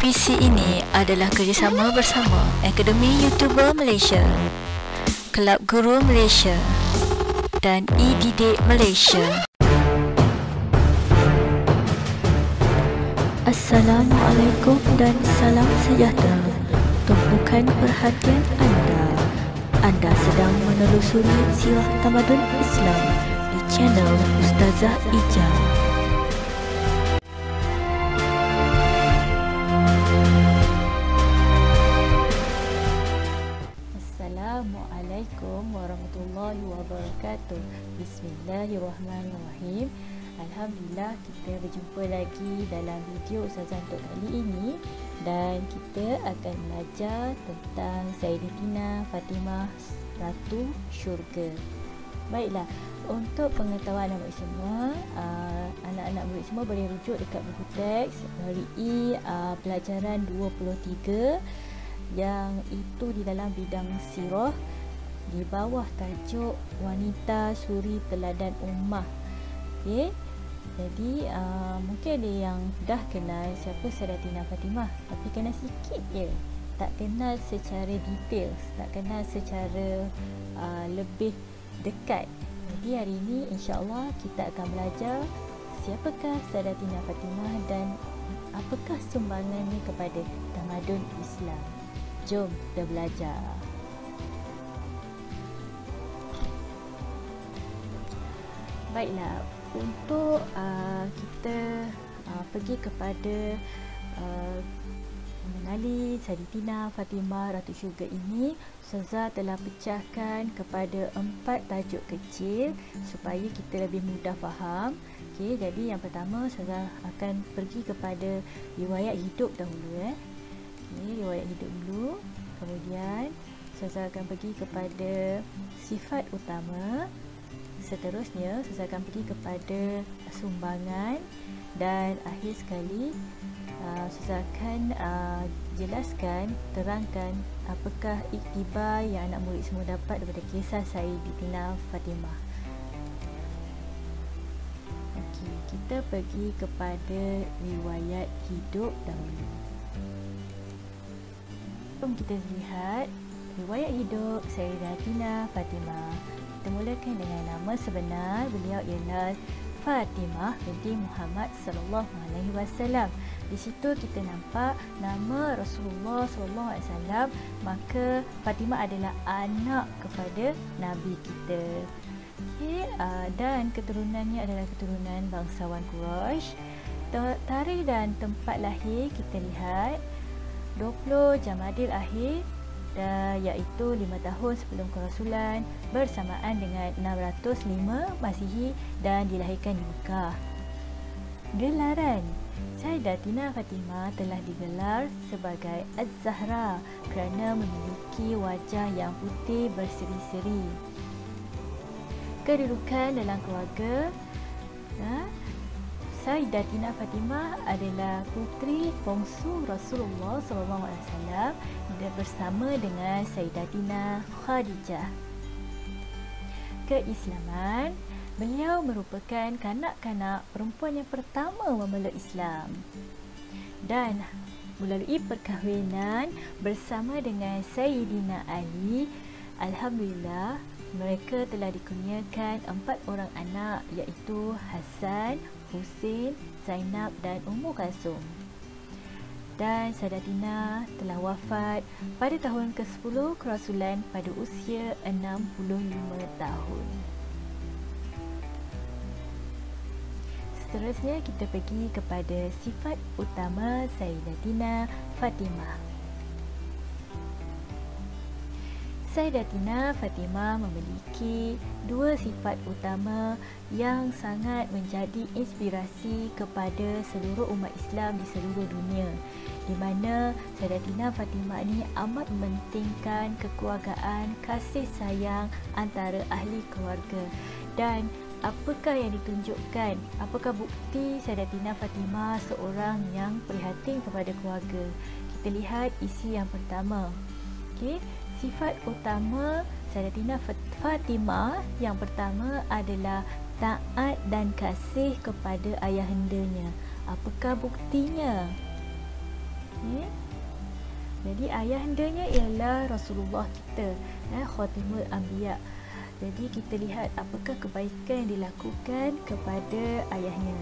Televisi ini adalah kerjasama bersama Akademi YouTuber Malaysia, Kelab Guru Malaysia dan e-Didik Malaysia. Assalamualaikum dan salam sejahtera. Tumpukan perhatian anda. Anda sedang menelusuri sirah tamadun Islam di channel Ustazah Ijah. Assalamualaikum warahmatullahi wabarakatuh. Bismillahirrahmanirrahim. Alhamdulillah, kita berjumpa lagi dalam video Ustazah untuk kali ini, dan kita akan belajar tentang Sayyidatina Fatimah Ratu Syurga. Baiklah, untuk pengetahuan anak murid semua, anak-anak murid semua boleh rujuk dekat buku teks melalui pelajaran 23 yang itu di dalam bidang sirah di bawah tajuk Wanita Suri Teladan Ummah. Okey. Jadi mungkin ada yang dah kenal siapa Sayyidatina Fatimah, tapi kenal sikit je, tak kenal secara detail, tak kenal secara lebih dekat. Jadi hari ini insya-Allah kita akan belajar siapakah Sayyidatina Fatimah dan apakah sumbangannya kepada tamadun Islam. Jom kita belajar. Baiklah, untuk kita pergi kepada mengenali Sayyidatina Fatimah Ratu Syurga ini, Ustazah telah pecahkan kepada 4 tajuk kecil supaya kita lebih mudah faham. Okey, jadi yang pertama Ustazah akan pergi kepada riwayat hidup dahulu. Okey, riwayat hidup dulu. Kemudian Ustazah akan pergi kepada sifat utama. Seterusnya saya akan pergi kepada sumbangan, dan akhir sekali saya akan jelaskan, terangkan apakah iktibar yang anak murid semua dapat daripada kisah Sayyidatina Fatimah. Okey, kita pergi kepada riwayat hidup dahulu. Jom kita lihat riwayat hidup Sayyidatina Fatimah. Kita mulakan dengan nama sebenar beliau ialah Fatimah binti Muhammad sallallahu alaihi wasallam. Di situ kita nampak nama Rasulullah sallallahu alaihi wasallam, maka Fatimah adalah anak kepada Nabi kita. Okey, dan keturunannya adalah keturunan bangsawan Quraisy. Tarikh dan tempat lahir kita lihat 20 Jamadil Akhir, iaitu 5 tahun sebelum kerasulan bersamaan dengan 605 Masihi, dan dilahirkan di Mekah. Gelaran Sayyidatina Fatimah telah digelar sebagai Az-Zahra kerana memiliki wajah yang putih berseri-seri. Kedudukan dalam keluarga, Sayyidatina Fatimah adalah puteri bongsu Rasulullah SAW dan bersama dengan Sayyidatina Khadijah. Keislaman, beliau merupakan kanak-kanak perempuan yang pertama memeluk Islam, dan melalui perkahwinan bersama dengan Sayyidina Ali, alhamdulillah mereka telah dikurniakan 4 orang anak, iaitu Hasan, Husin, Zainab dan Ummu Kalsum. Dan Sayyidatina telah wafat pada tahun ke-10 kerasulan pada usia 65 tahun. Seterusnya kita pergi kepada sifat utama Sayyidatina Fatimah. Sayyidatina Fatimah memiliki 2 sifat utama yang sangat menjadi inspirasi kepada seluruh umat Islam di seluruh dunia, di mana Sayyidatina Fatimah ini amat mementingkan kekeluargaan, kasih sayang antara ahli keluarga. Dan apakah yang ditunjukkan, apakah bukti Sayyidatina Fatimah seorang yang prihatin kepada keluarga? Kita lihat isi yang pertama. Okey, sifat utama Sayyidatina Fatimah yang pertama adalah taat dan kasih kepada ayahandanya. Apakah buktinya? Okay. Jadi ayahandanya ialah Rasulullah kita, Khatimul Anbiya. Jadi kita lihat apakah kebaikan yang dilakukan kepada ayahnya.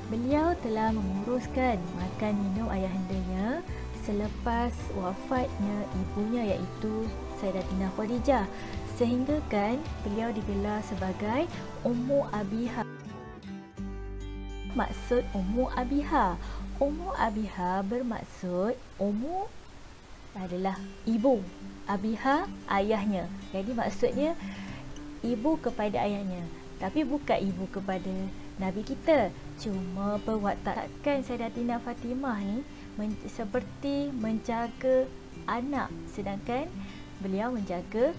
Beliau telah menguruskan makan minum ayahandanya selepas wafatnya ibunya iaitu Sayyidatina Khadijah, sehingga kan beliau digelar sebagai Ummu Abiha. Maksud Ummu Abiha, Ummu Abiha bermaksud Ummu adalah ibu, Abiha ayahnya. Jadi maksudnya ibu kepada ayahnya, tapi bukan ibu kepada Nabi kita. Cuma perwatakan Sayyidatina Fatimah ni seperti menjaga anak, sedangkan beliau menjaga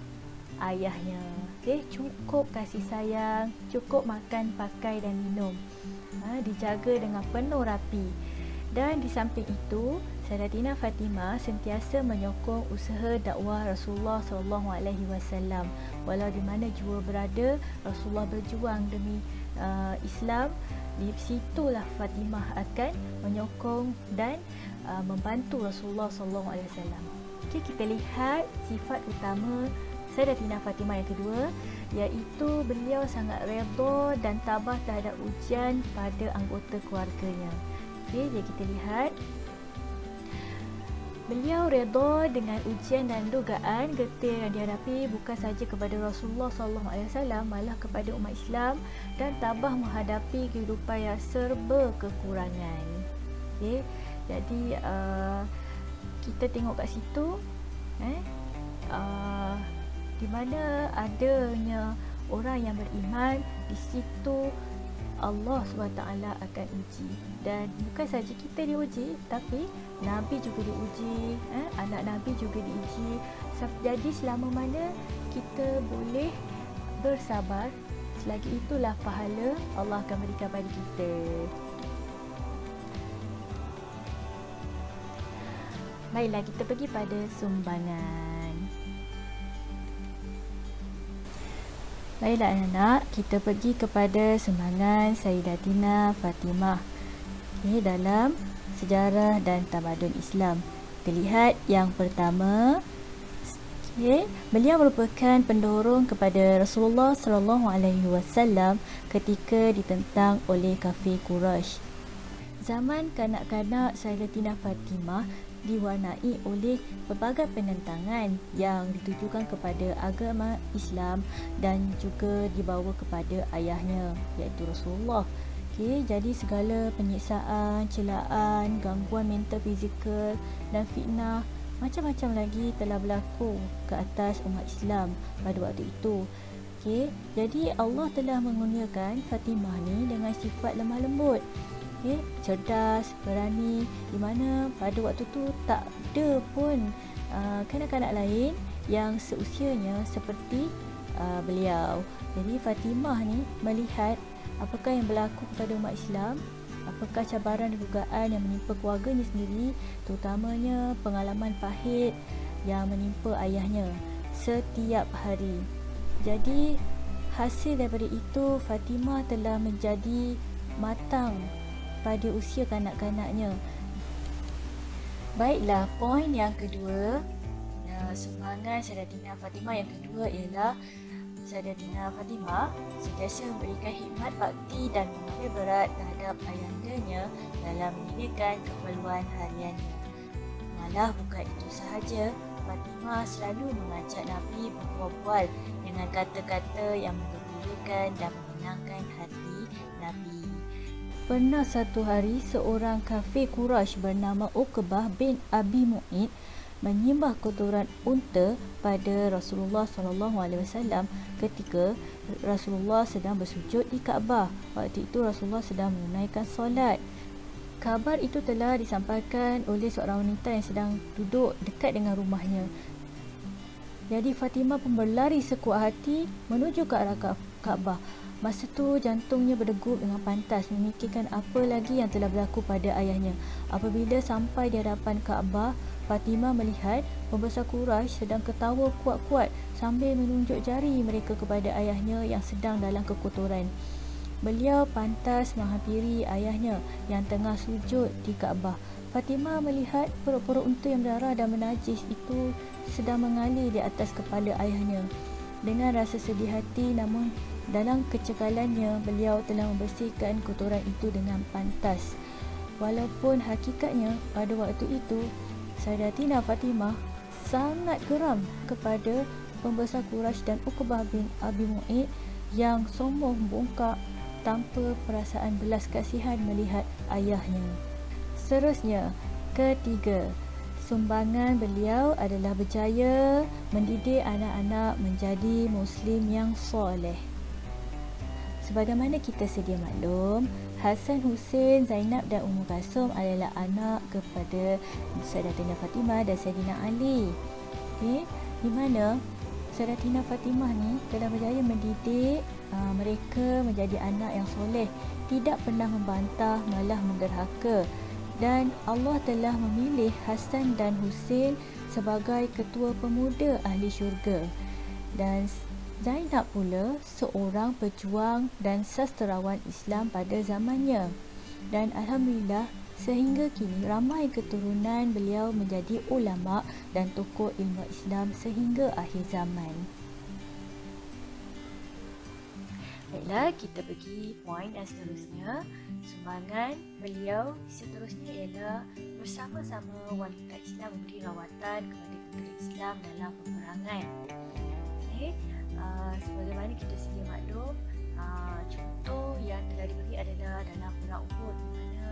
ayahnya. Okay, cukup kasih sayang, cukup makan, pakai dan minum, dijaga dengan penuh rapi. Dan di samping itu, Sayyidatina Fatimah sentiasa menyokong usaha dakwah Rasulullah SAW. Walau di mana jua berada, Rasulullah berjuang demi Islam. Di situlah Fatimah akan menyokong dan membantu Rasulullah SAW. Okay, kita lihat sifat utama Sayyidatina Fatimah yang kedua, iaitu beliau sangat redha dan tabah terhadap ujian pada anggota keluarganya. Okay, jadi kita lihat beliau redha dengan ujian dan dugaan getir yang dihadapi bukan sahaja kepada Rasulullah SAW, malah kepada umat Islam, dan tabah menghadapi kehidupan yang serba kekurangan. Okay, jadi kita tengok kat situ, di mana adanya orang yang beriman, di situ Allah SWT akan uji. Dan bukan saja kita diuji, tapi Nabi juga diuji, anak Nabi juga diuji. Jadi selama mana kita boleh bersabar, selagi itulah pahala Allah akan berikan pada kita. Baiklah, kita pergi pada sumbangan. Baiklah anak-anak, kita pergi kepada sumbangan Sayyidatina Fatimah dalam sejarah dan tamadun Islam. Kita lihat yang pertama, beliau merupakan pendorong kepada Rasulullah SAW ketika ditentang oleh kafir Quraisy. Zaman kanak-kanak Sayyidatina Fatimah diwarnai oleh pelbagai penentangan yang ditujukan kepada agama Islam dan juga dibawa kepada ayahnya iaitu Rasulullah. Okay, jadi segala penyiksaan, celaan, gangguan mental fizikal dan fitnah macam-macam lagi telah berlaku ke atas umat Islam pada waktu itu. Okay, jadi Allah telah mengurniakan Fatimah ni dengan sifat lemah lembut, cerdas, berani, di mana pada waktu tu tak ada pun kanak-kanak lain yang seusianya seperti beliau. Jadi Fatimah ni melihat apakah yang berlaku kepada umat Islam, apakah cabaran dan dugaan yang menimpa keluarganya sendiri, terutamanya pengalaman pahit yang menimpa ayahnya setiap hari. Jadi hasil daripada itu, Fatimah telah menjadi matang pada usia kanak-kanaknya. Baiklah, poin yang kedua, sumbangan Sayyidatina Fatimah yang kedua ialah Sayyidatina Fatimah sentiasa memberikan khidmat bakti dan mengambil berat terhadap ayahandanya dalam menyediakan keperluan hariannya. Malah bukan itu sahaja, Fatimah selalu mengajak Nabi berbual dengan kata-kata yang menggembirakan dan menyenangkan hati Nabi. Pernah satu hari seorang kafir Quraisy bernama Uqbah bin Abi Mu'id menyembah kotoran unta pada Rasulullah SAW ketika Rasulullah sedang bersujud di Kaabah. Waktu itu Rasulullah sedang menunaikan solat. Kabar itu telah disampaikan oleh seorang wanita yang sedang duduk dekat dengan rumahnya. Jadi Fatimah pun berlari sekuat hati menuju ke arah Kaabah. Masa tu jantungnya berdegup dengan pantas memikirkan apa lagi yang telah berlaku pada ayahnya. Apabila sampai di hadapan Kaabah, Fatimah melihat pembesar Quraisy sedang ketawa kuat-kuat sambil menunjuk jari mereka kepada ayahnya yang sedang dalam kekotoran. Beliau pantas menghampiri ayahnya yang tengah sujud di Kaabah. Fatimah melihat perut-perut unta yang berdarah dan menajis itu sedang mengalir di atas kepala ayahnya. Dengan rasa sedih hati, namun dalam kecekalannya, beliau telah membersihkan kotoran itu dengan pantas. Walaupun hakikatnya pada waktu itu, Sayyidatina Fatimah sangat geram kepada pembesar Quraisy dan Uqbah bin Abi Mu'ayth yang sombong bongkak tanpa perasaan belas kasihan melihat ayahnya. Seterusnya, ketiga, sumbangan beliau adalah berjaya mendidik anak-anak menjadi Muslim yang soleh. Sebagaimana kita sedia maklum, Hasan, Hussein, Zainab dan Ummu Kalsum adalah anak kepada Sayyidatina Fatimah dan Sayyidina Ali. Di mana Sayyidatina Fatimah ni telah berjaya mendidik mereka menjadi anak yang soleh, tidak pernah membantah, malah menderhaka. Dan Allah telah memilih Hasan dan Hussein sebagai ketua pemuda ahli syurga. Dan Zainab pula seorang pejuang dan sastrawan Islam pada zamannya. Dan Alhamdulillah, sehingga kini ramai keturunan beliau menjadi ulama dan tokoh ilmu Islam sehingga akhir zaman. Baiklah, kita pergi poin yang seterusnya. Sumbangan beliau seterusnya ialah bersama-sama wanita Islam memberi rawatan kepada tentera Islam dalam peperangan. Sebagaimana kita sedia maklum, contoh yang telah diberi adalah dalam perang Uhud, di mana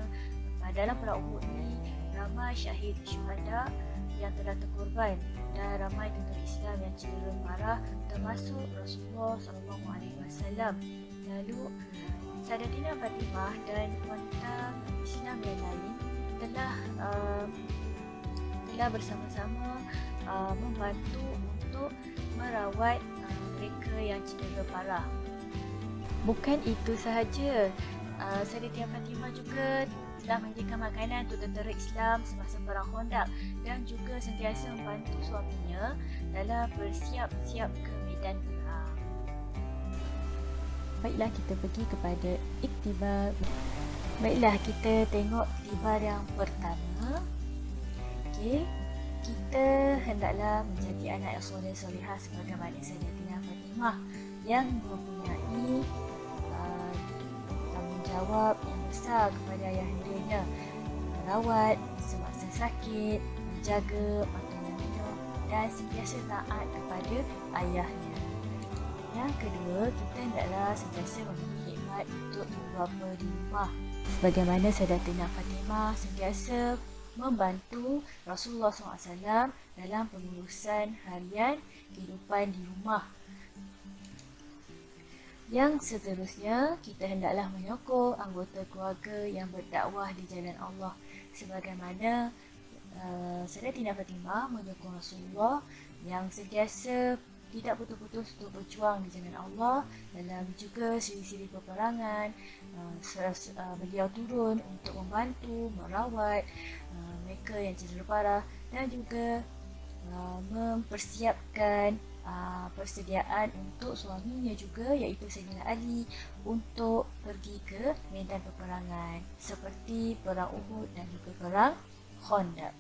dalam perang Uhud ni ramai syahid syuhada yang telah terkorban dan ramai tentera Islam yang cedera parah, termasuk Rasulullah SAW. Lalu Sayyidatina Fatimah dan wanita Islam yang lain telah bersama-sama membantu untuk merawat mereka yang cedera parah. Bukan itu sahaja, Sayyidatina Fatimah juga telah menyediakan makanan untuk tentera Islam semasa perang Khandaq dan juga sentiasa membantu suaminya dalam bersiap-siap ke medan perang. Baiklah, kita pergi kepada iktibar. Baiklah, kita tengok iktibar yang pertama. Kita hendaklah menjadi anak yang soleh-solehah sebagaimana Sayyidatina Fatimah yang mempunyai tanggungjawab yang besar kepada ayahandanya, merawat semasa sakit, menjaga makanan minum dan sentiasa taat kepada ayahnya. Yang kedua, kita hendaklah sentiasa memberi khidmat untuk ibu bapa di rumah. Sebagaimana Sayyidatina Fatimah sentiasa membantu Rasulullah SAW dalam pengurusan harian kehidupan di rumah. Yang seterusnya, kita hendaklah menyokong anggota keluarga yang berdakwah di jalan Allah. Sebagaimana Sayyidatina Fatimah menyokong Rasulullah yang sentiasa tidak putus-putus untuk berjuang di jalan Allah dalam juga siri-siri peperangan. Beliau turun untuk membantu, merawat mereka yang cedera parah dan juga mempersiapkan persediaan untuk suaminya juga, iaitu Sayyidina Ali, untuk pergi ke medan peperangan seperti perang Uhud dan juga perang Khandaq.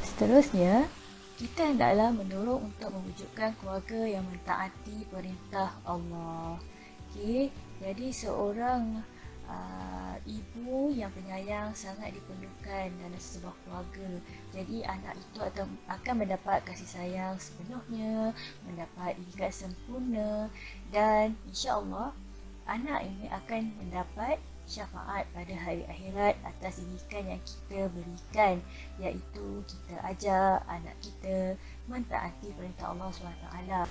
Seterusnya, kita hendaklah mendorong untuk mewujudkan keluarga yang mentaati perintah Allah. Jadi seorang ibu yang penyayang sangat diperlukan dalam sebuah keluarga. Jadi anak itu akan mendapat kasih sayang sepenuhnya, mendapat didikan sempurna, dan insya-Allah anak ini akan mendapat syafaat pada hari akhirat atas didikan yang kita berikan, iaitu kita ajar anak kita mentaati perintah Allah SWT.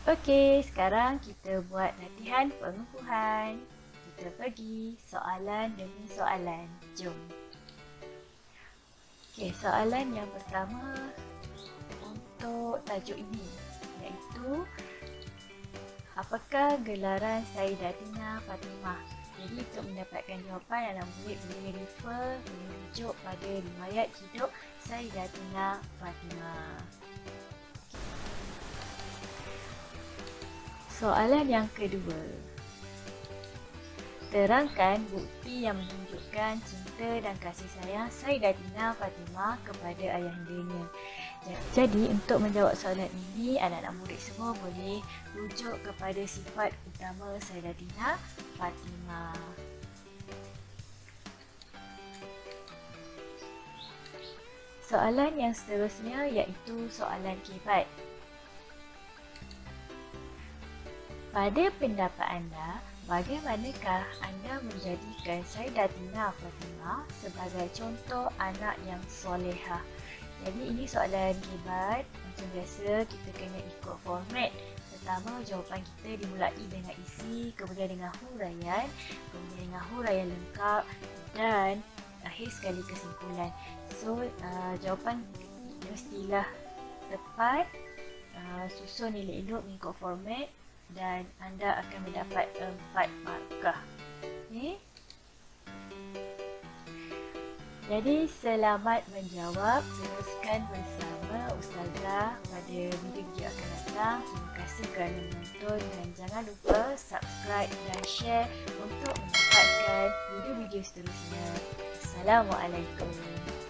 Okey, sekarang kita buat latihan pengukuhan. Kita pergi soalan demi soalan. Jom. Okey, soalan yang pertama untuk tajuk ini, iaitu apakah gelaran Sayyidatina Fatimah? Jadi untuk mendapatkan jawapan, anak murid boleh merujuk pada riwayat hidup Sayyidatina Fatimah. Soalan yang kedua, Terangkan bukti yang menunjukkan cinta dan kasih sayang Sayyidatina Fatimah kepada ayahandanya. Jadi untuk menjawab soalan ini, anak-anak murid semua boleh rujuk kepada sifat utama Sayyidatina Fatimah. Soalan yang seterusnya iaitu soalan kifat. Pada pendapat anda, bagaimanakah anda menjadikan Sayyidatina Fatimah sebagai contoh anak yang solehah? Jadi ini soalan hebat. Macam biasa kita kena ikut format. Pertama, jawapan kita dimulai dengan isi, kemudian dengan huraian, kemudian dengan huraian lengkap dan akhir sekali kesimpulan. So, jawapan mestilah tepat, susun elok-elok mengikut format dan anda akan mendapat 4 markah. Okay? Jadi selamat menjawab. Teruskan bersama Ustazah pada video-video akan datang. Terima kasih kerana menonton dan jangan lupa subscribe dan share untuk mendapatkan video-video seterusnya. Assalamualaikum.